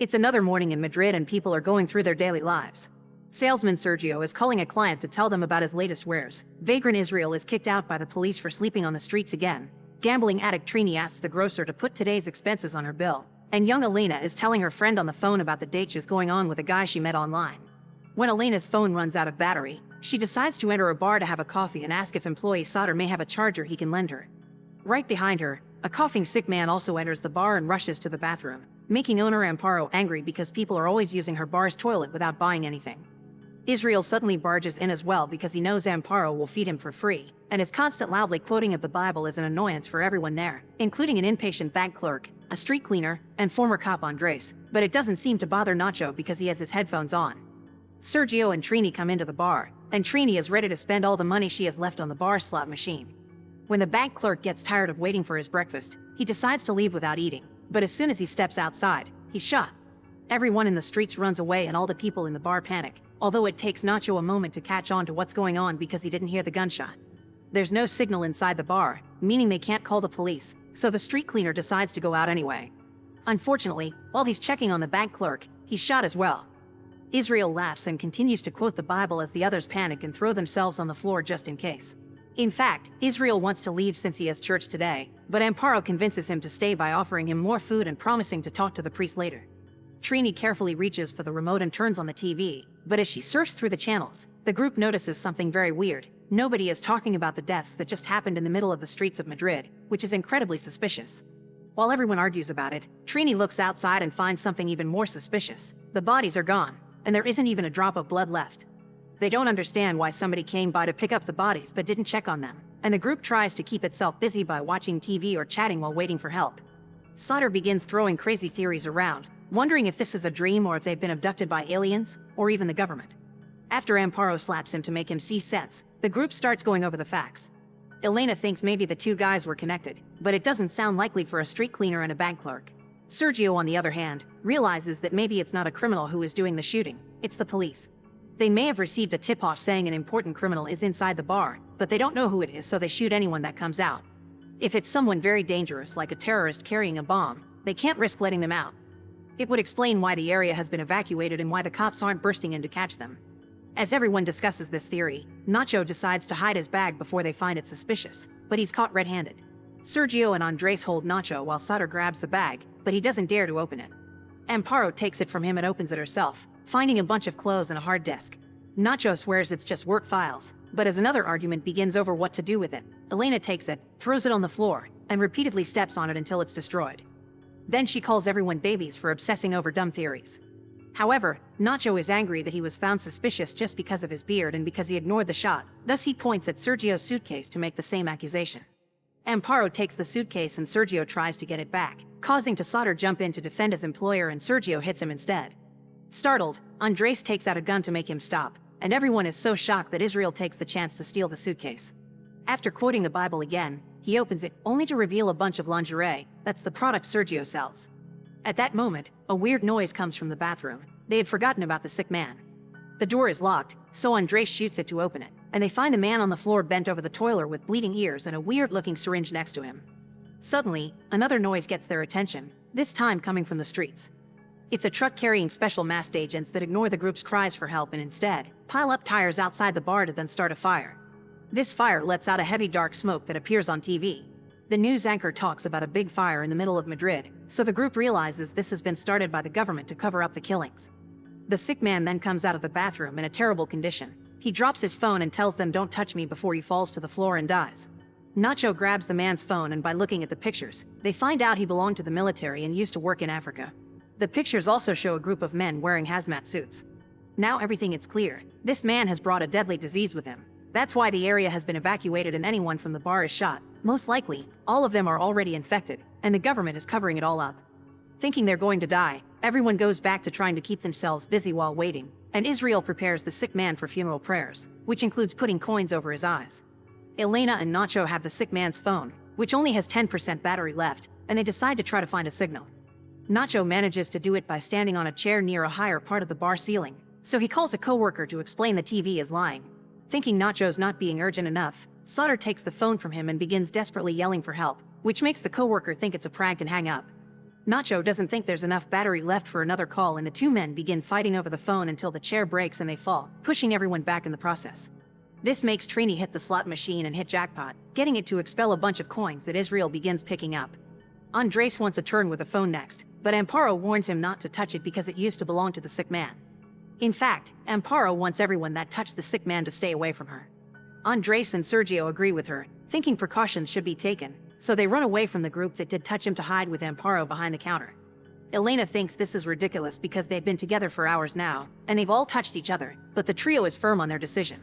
It's another morning in Madrid and people are going through their daily lives. Salesman Sergio is calling a client to tell them about his latest wares. Vagrant Israel is kicked out by the police for sleeping on the streets again. Gambling addict Trini asks the grocer to put today's expenses on her bill. And young Elena is telling her friend on the phone about the date she's going on with a guy she met online. When Elena's phone runs out of battery, she decides to enter a bar to have a coffee and ask if employee Sauter may have a charger he can lend her. Right behind her, a coughing sick man also enters the bar and rushes to the bathroom, making owner Amparo angry because people are always using her bar's toilet without buying anything. Israel suddenly barges in as well because he knows Amparo will feed him for free, and his constant loudly quoting of the Bible is an annoyance for everyone there, including an impatient bank clerk, a street cleaner, and former cop Andres, but it doesn't seem to bother Nacho because he has his headphones on. Sergio and Trini come into the bar, and Trini is ready to spend all the money she has left on the bar slot machine. When the bank clerk gets tired of waiting for his breakfast, he decides to leave without eating, but as soon as he steps outside, he's shot. Everyone in the streets runs away and all the people in the bar panic, although it takes Nacho a moment to catch on to what's going on because he didn't hear the gunshot. There's no signal inside the bar, meaning they can't call the police, so the street cleaner decides to go out anyway. Unfortunately, while he's checking on the bank clerk, he's shot as well. Israel laughs and continues to quote the Bible as the others panic and throw themselves on the floor just in case. In fact, Israel wants to leave since he has church today, but Amparo convinces him to stay by offering him more food and promising to talk to the priest later. Trini carefully reaches for the remote and turns on the TV, but as she surfs through the channels, the group notices something very weird. Nobody is talking about the deaths that just happened in the middle of the streets of Madrid, which is incredibly suspicious. While everyone argues about it, Trini looks outside and finds something even more suspicious. The bodies are gone, and there isn't even a drop of blood left. They don't understand why somebody came by to pick up the bodies but didn't check on them, and the group tries to keep itself busy by watching TV or chatting while waiting for help. Sauter begins throwing crazy theories around, wondering if this is a dream or if they've been abducted by aliens, or even the government. After Amparo slaps him to make him see sense, the group starts going over the facts. Elena thinks maybe the two guys were connected, but it doesn't sound likely for a street cleaner and a bank clerk. Sergio, on the other hand, realizes that maybe it's not a criminal who is doing the shooting, it's the police. They may have received a tip-off saying an important criminal is inside the bar, but they don't know who it is, so they shoot anyone that comes out. If it's someone very dangerous like a terrorist carrying a bomb, they can't risk letting them out. It would explain why the area has been evacuated and why the cops aren't bursting in to catch them. As everyone discusses this theory, Nacho decides to hide his bag before they find it suspicious, but he's caught red-handed. Sergio and Andres hold Nacho while Sauter grabs the bag, but he doesn't dare to open it. Amparo takes it from him and opens it herself, finding a bunch of clothes and a hard disk. Nacho swears it's just work files, but as another argument begins over what to do with it, Elena takes it, throws it on the floor, and repeatedly steps on it until it's destroyed. Then she calls everyone babies for obsessing over dumb theories. However, Nacho is angry that he was found suspicious just because of his beard and because he ignored the shot, thus he points at Sergio's suitcase to make the same accusation. Amparo takes the suitcase and Sergio tries to get it back, causing Sauter jump in to defend his employer and Sergio hits him instead. Startled, Andres takes out a gun to make him stop, and everyone is so shocked that Israel takes the chance to steal the suitcase. After quoting the Bible again, he opens it, only to reveal a bunch of lingerie. That's the product Sergio sells. At that moment, a weird noise comes from the bathroom. They had forgotten about the sick man. The door is locked, so Andres shoots it to open it, and they find the man on the floor bent over the toilet with bleeding ears and a weird-looking syringe next to him. Suddenly, another noise gets their attention, this time coming from the streets. It's a truck carrying special masked agents that ignore the group's cries for help and instead pile up tires outside the bar to then start a fire. This fire lets out a heavy dark smoke that appears on TV. The news anchor talks about a big fire in the middle of Madrid, so the group realizes this has been started by the government to cover up the killings. The sick man then comes out of the bathroom in a terrible condition. He drops his phone and tells them don't touch me before he falls to the floor and dies. Nacho grabs the man's phone and by looking at the pictures, they find out he belonged to the military and used to work in Africa. The pictures also show a group of men wearing hazmat suits. Now everything is clear. This man has brought a deadly disease with him. That's why the area has been evacuated and anyone from the bar is shot. Most likely, all of them are already infected, and the government is covering it all up. Thinking they're going to die, everyone goes back to trying to keep themselves busy while waiting, and Israel prepares the sick man for funeral prayers, which includes putting coins over his eyes. Elena and Nacho have the sick man's phone, which only has 10% battery left, and they decide to try to find a signal. Nacho manages to do it by standing on a chair near a higher part of the bar ceiling, so he calls a coworker to explain the TV is lying. Thinking Nacho's not being urgent enough, Sauter takes the phone from him and begins desperately yelling for help, which makes the coworker think it's a prank and hang up. Nacho doesn't think there's enough battery left for another call, and the two men begin fighting over the phone until the chair breaks and they fall, pushing everyone back in the process. This makes Trini hit the slot machine and hit jackpot, getting it to expel a bunch of coins that Israel begins picking up. Andres wants a turn with the phone next, but Amparo warns him not to touch it because it used to belong to the sick man. In fact, Amparo wants everyone that touched the sick man to stay away from her. Andres and Sergio agree with her, thinking precautions should be taken, so they run away from the group that did touch him to hide with Amparo behind the counter. Elena thinks this is ridiculous because they've been together for hours now, and they've all touched each other, but the trio is firm on their decision.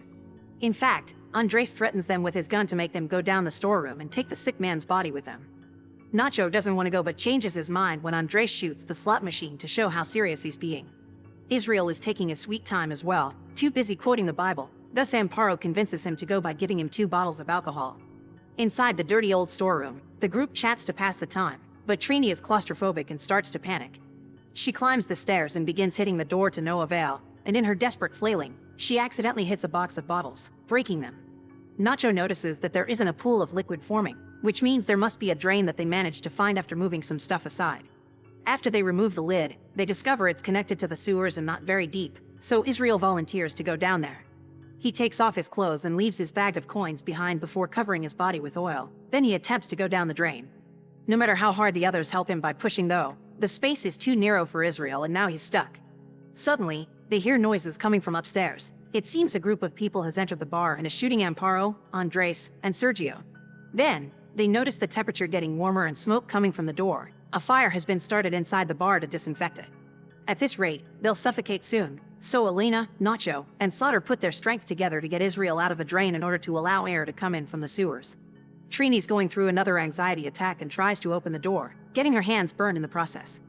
In fact, Andres threatens them with his gun to make them go down the storeroom and take the sick man's body with them. Nacho doesn't want to go but changes his mind when Andres shoots the slot machine to show how serious he's being. Israel is taking his sweet time as well, too busy quoting the Bible, thus Amparo convinces him to go by giving him 2 bottles of alcohol. Inside the dirty old storeroom, the group chats to pass the time, but Trini is claustrophobic and starts to panic. She climbs the stairs and begins hitting the door to no avail, and in her desperate flailing, she accidentally hits a box of bottles, breaking them. Nacho notices that there isn't a pool of liquid forming, which means there must be a drain that they managed to find after moving some stuff aside. After they remove the lid, they discover it's connected to the sewers and not very deep, so Israel volunteers to go down there. He takes off his clothes and leaves his bag of coins behind before covering his body with oil. Then he attempts to go down the drain. No matter how hard the others help him by pushing though, the space is too narrow for Israel and now he's stuck. Suddenly, they hear noises coming from upstairs. It seems a group of people has entered the bar and is shooting Amparo, Andres, and Sergio. Then, they notice the temperature getting warmer and smoke coming from the door. A fire has been started inside the bar to disinfect it. At this rate, they'll suffocate soon, so Elena, Nacho, and Slaughter put their strength together to get Israel out of the drain in order to allow air to come in from the sewers. Trini's going through another anxiety attack and tries to open the door, getting her hands burned in the process.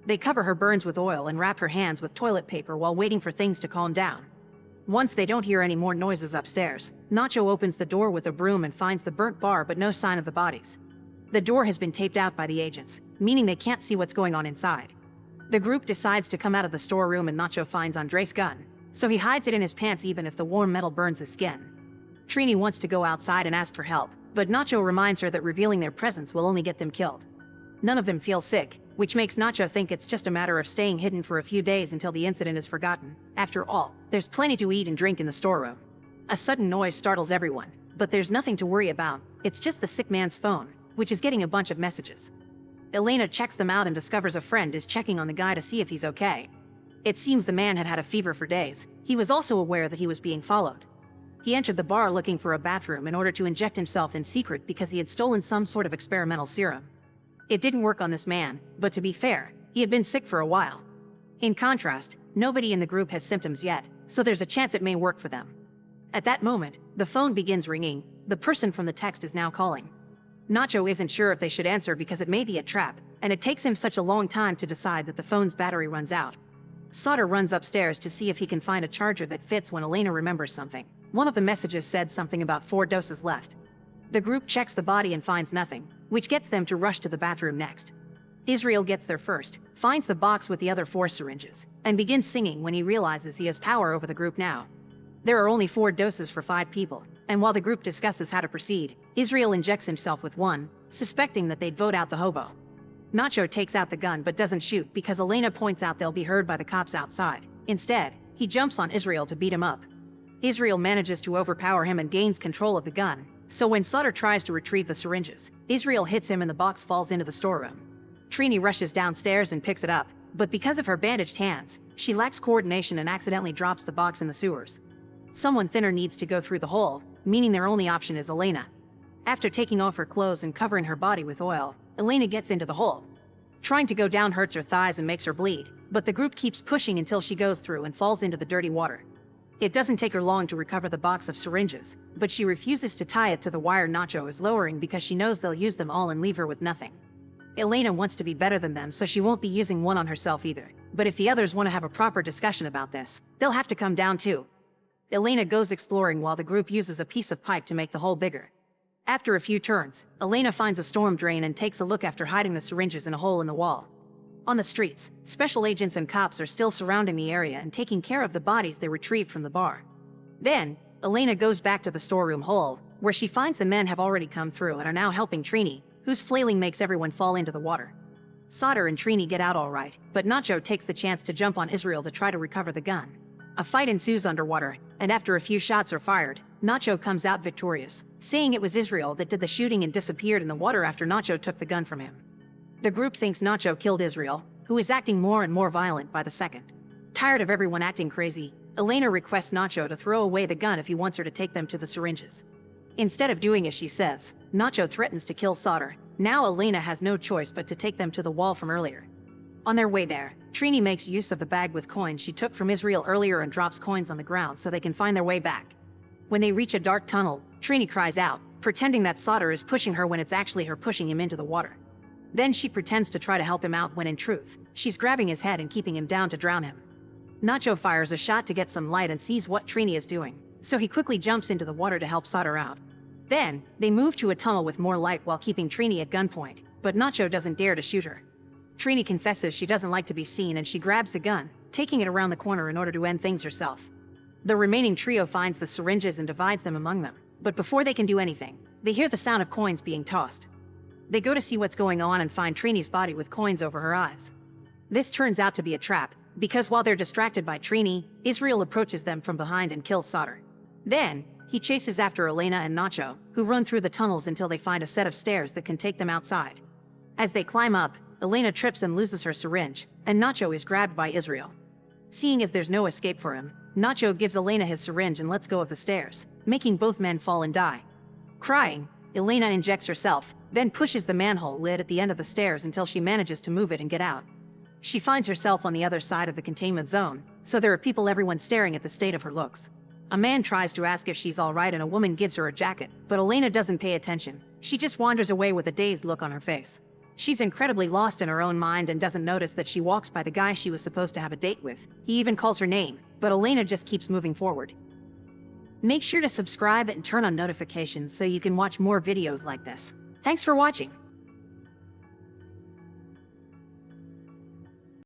They cover her burns with oil and wrap her hands with toilet paper while waiting for things to calm down. Once they don't hear any more noises upstairs, Nacho opens the door with a broom and finds the burnt bar but no sign of the bodies. The door has been taped out by the agents, meaning they can't see what's going on inside. The group decides to come out of the storeroom and Nacho finds Andres' gun, so he hides it in his pants even if the warm metal burns his skin. Trini wants to go outside and ask for help, but Nacho reminds her that revealing their presence will only get them killed. None of them feel sick, which makes Nacho think it's just a matter of staying hidden for a few days until the incident is forgotten. After all, there's plenty to eat and drink in the storeroom. A sudden noise startles everyone, but there's nothing to worry about. It's just the sick man's phone, which is getting a bunch of messages. Elena checks them out and discovers a friend is checking on the guy to see if he's okay. It seems the man had had a fever for days. He was also aware that he was being followed. He entered the bar looking for a bathroom in order to inject himself in secret because he had stolen some sort of experimental serum. It didn't work on this man, but to be fair, he had been sick for a while. In contrast, nobody in the group has symptoms yet, so there's a chance it may work for them. At that moment, the phone begins ringing. The person from the text is now calling. Nacho isn't sure if they should answer because it may be a trap, and it takes him such a long time to decide that the phone's battery runs out. Sauter runs upstairs to see if he can find a charger that fits when Elena remembers something. One of the messages said something about 4 doses left. The group checks the body and finds nothing, which gets them to rush to the bathroom next. Israel gets there first, finds the box with the other 4 syringes, and begins singing when he realizes he has power over the group now. There are only 4 doses for 5 people, and while the group discusses how to proceed, Israel injects himself with one, suspecting that they'd vote out the hobo. Nacho takes out the gun but doesn't shoot because Elena points out they'll be heard by the cops outside. Instead, he jumps on Israel to beat him up. Israel manages to overpower him and gains control of the gun, so when Sutter tries to retrieve the syringes, Israel hits him and the box falls into the storeroom. Trini rushes downstairs and picks it up, but because of her bandaged hands, she lacks coordination and accidentally drops the box in the sewers. Someone thinner needs to go through the hole, meaning their only option is Elena. After taking off her clothes and covering her body with oil, Elena gets into the hole. Trying to go down hurts her thighs and makes her bleed, but the group keeps pushing until she goes through and falls into the dirty water. It doesn't take her long to recover the box of syringes, but she refuses to tie it to the wire Nacho is lowering because she knows they'll use them all and leave her with nothing. Elena wants to be better than them, so she won't be using one on herself either. But if the others want to have a proper discussion about this, they'll have to come down too. Elena goes exploring while the group uses a piece of pipe to make the hole bigger. After a few turns, Elena finds a storm drain and takes a look after hiding the syringes in a hole in the wall. On the streets, special agents and cops are still surrounding the area and taking care of the bodies they retrieved from the bar. Then, Elena goes back to the storeroom hole, where she finds the men have already come through and are now helping Trini, whose flailing makes everyone fall into the water. Sauter and Trini get out all right, but Nacho takes the chance to jump on Israel to try to recover the gun. A fight ensues underwater, and after a few shots are fired, Nacho comes out victorious, saying it was Israel that did the shooting and disappeared in the water after Nacho took the gun from him. The group thinks Nacho killed Israel, who is acting more and more violent by the second. Tired of everyone acting crazy, Elena requests Nacho to throw away the gun if he wants her to take them to the syringes. Instead of doing as she says, Nacho threatens to kill Sauter. Now Elena has no choice but to take them to the wall from earlier. On their way there, Trini makes use of the bag with coins she took from Israel earlier and drops coins on the ground so they can find their way back. When they reach a dark tunnel, Trini cries out, pretending that Sauter is pushing her when it's actually her pushing him into the water. Then she pretends to try to help him out when in truth, she's grabbing his head and keeping him down to drown him. Nacho fires a shot to get some light and sees what Trini is doing, so he quickly jumps into the water to help Sauter out. Then, they move to a tunnel with more light while keeping Trini at gunpoint, but Nacho doesn't dare to shoot her. Trini confesses she doesn't like to be seen and she grabs the gun, taking it around the corner in order to end things herself. The remaining trio finds the syringes and divides them among them, but before they can do anything, they hear the sound of coins being tossed. They go to see what's going on and find Trini's body with coins over her eyes. This turns out to be a trap, because while they're distracted by Trini, Israel approaches them from behind and kills Sauter. Then, he chases after Elena and Nacho, who run through the tunnels until they find a set of stairs that can take them outside. As they climb up, Elena trips and loses her syringe, and Nacho is grabbed by Israel. Seeing as there's no escape for him, Nacho gives Elena his syringe and lets go of the stairs, making both men fall and die. Crying, Elena injects herself, then pushes the manhole lid at the end of the stairs until she manages to move it and get out. She finds herself on the other side of the containment zone, so there are people everyone staring at the state of her looks. A man tries to ask if she's alright and a woman gives her a jacket, but Elena doesn't pay attention. She just wanders away with a dazed look on her face. She's incredibly lost in her own mind and doesn't notice that she walks by the guy she was supposed to have a date with. He even calls her name, but Elena just keeps moving forward. Make sure to subscribe and turn on notifications so you can watch more videos like this. Thanks for watching.